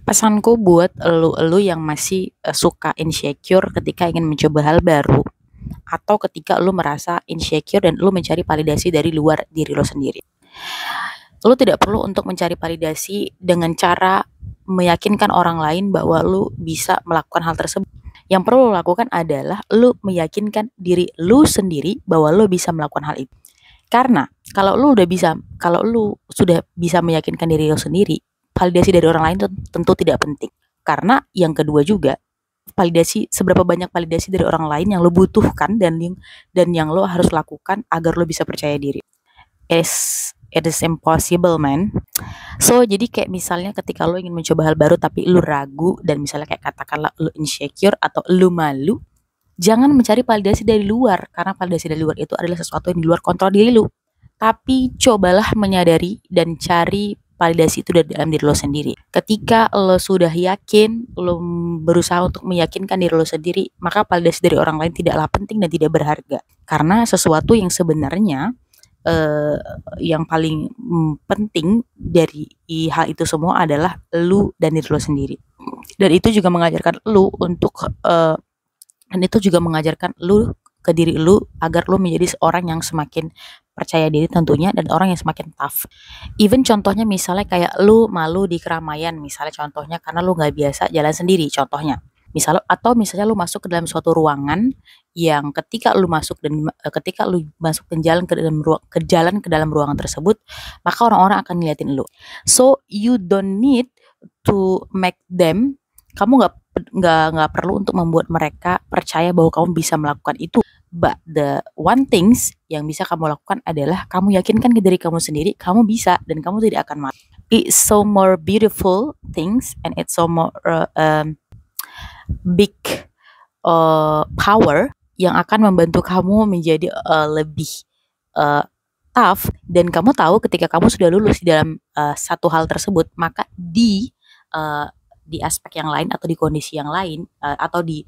Pesanku buat elu-elu yang masih suka insecure ketika ingin mencoba hal baru, atau ketika lu merasa insecure dan lu mencari validasi dari luar diri lo sendiri. Lu tidak perlu untuk mencari validasi dengan cara meyakinkan orang lain bahwa lu bisa melakukan hal tersebut. Yang perlu lu lakukan adalah lu meyakinkan diri lu sendiri bahwa lu bisa melakukan hal itu. Karena kalau lu sudah bisa meyakinkan diri lu sendiri, validasi dari orang lain tentu tidak penting. Karena yang kedua juga, seberapa banyak validasi dari orang lain yang lo butuhkan dan yang lo harus lakukan agar lo bisa percaya diri. It is impossible, man. So jadi kayak misalnya ketika lo ingin mencoba hal baru tapi lo ragu dan misalnya kayak katakanlah lo insecure atau lo malu, jangan mencari validasi dari luar, karena validasi dari luar itu adalah sesuatu yang di luar kontrol diri lo. Tapi cobalah menyadari dan cari validasi itu dari dalam diri lo sendiri. Ketika lo sudah yakin, lo berusaha untuk meyakinkan diri lo sendiri, maka validasi dari orang lain tidaklah penting dan tidak berharga. Karena sesuatu yang sebenarnya yang paling penting dari hal itu semua adalah lu dan diri lo sendiri. Dan itu juga mengajarkan lu ke diri lu agar lu menjadi seorang yang semakin percaya diri tentunya, dan orang yang semakin tough. Even contohnya misalnya kayak lu malu di keramaian, misalnya contohnya karena lu nggak biasa jalan sendiri contohnya. Misalnya lu masuk ke dalam suatu ruangan yang ketika lu masuk ke jalan ke dalam ruangan tersebut, maka orang-orang akan ngeliatin lu. So you don't need to make them, kamu nggak perlu untuk membuat mereka percaya bahwa kamu bisa melakukan itu. But the one things yang bisa kamu lakukan adalah kamu yakinkan ke diri kamu sendiri, kamu bisa dan kamu tidak akan malu. It's so more beautiful things and it's so more big power yang akan membantu kamu menjadi lebih tough. Dan kamu tahu ketika kamu sudah lulus di dalam satu hal tersebut, maka di aspek yang lain atau di kondisi yang lain atau di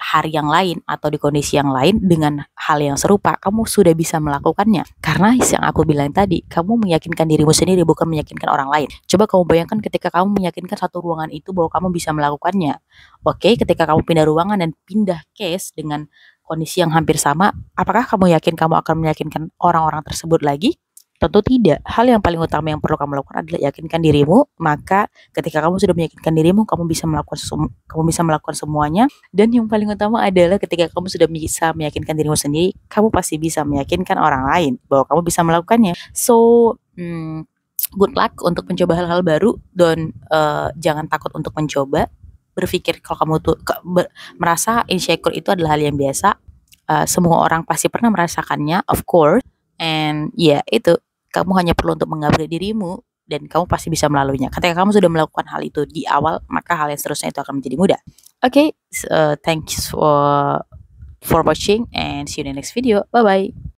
hari yang lain atau di kondisi yang lain dengan hal yang serupa, kamu sudah bisa melakukannya. Karena yang aku bilang tadi, kamu meyakinkan dirimu sendiri, bukan meyakinkan orang lain. Coba kamu bayangkan ketika kamu meyakinkan satu ruangan itu bahwa kamu bisa melakukannya. Oke, ketika kamu pindah ruangan dan pindah case dengan kondisi yang hampir sama, apakah kamu yakin kamu akan meyakinkan orang-orang tersebut lagi? Tentu tidak. Hal yang paling utama yang perlu kamu lakukan adalah yakinkan dirimu. Maka ketika kamu sudah meyakinkan dirimu, kamu bisa melakukan semuanya. Dan yang paling utama adalah ketika kamu sudah bisa meyakinkan dirimu sendiri, kamu pasti bisa meyakinkan orang lain bahwa kamu bisa melakukannya. So good luck untuk mencoba hal-hal baru, dan jangan takut untuk mencoba. Berpikir kalau kamu tuh merasa insecure itu adalah hal yang biasa. Semua orang pasti pernah merasakannya, of course. And itu kamu hanya perlu untuk mengupgrade dirimu dan kamu pasti bisa melaluinya. Ketika kamu sudah melakukan hal itu di awal, maka hal yang seterusnya itu akan menjadi mudah. Okay, thanks for watching and see you in the next video. Bye bye.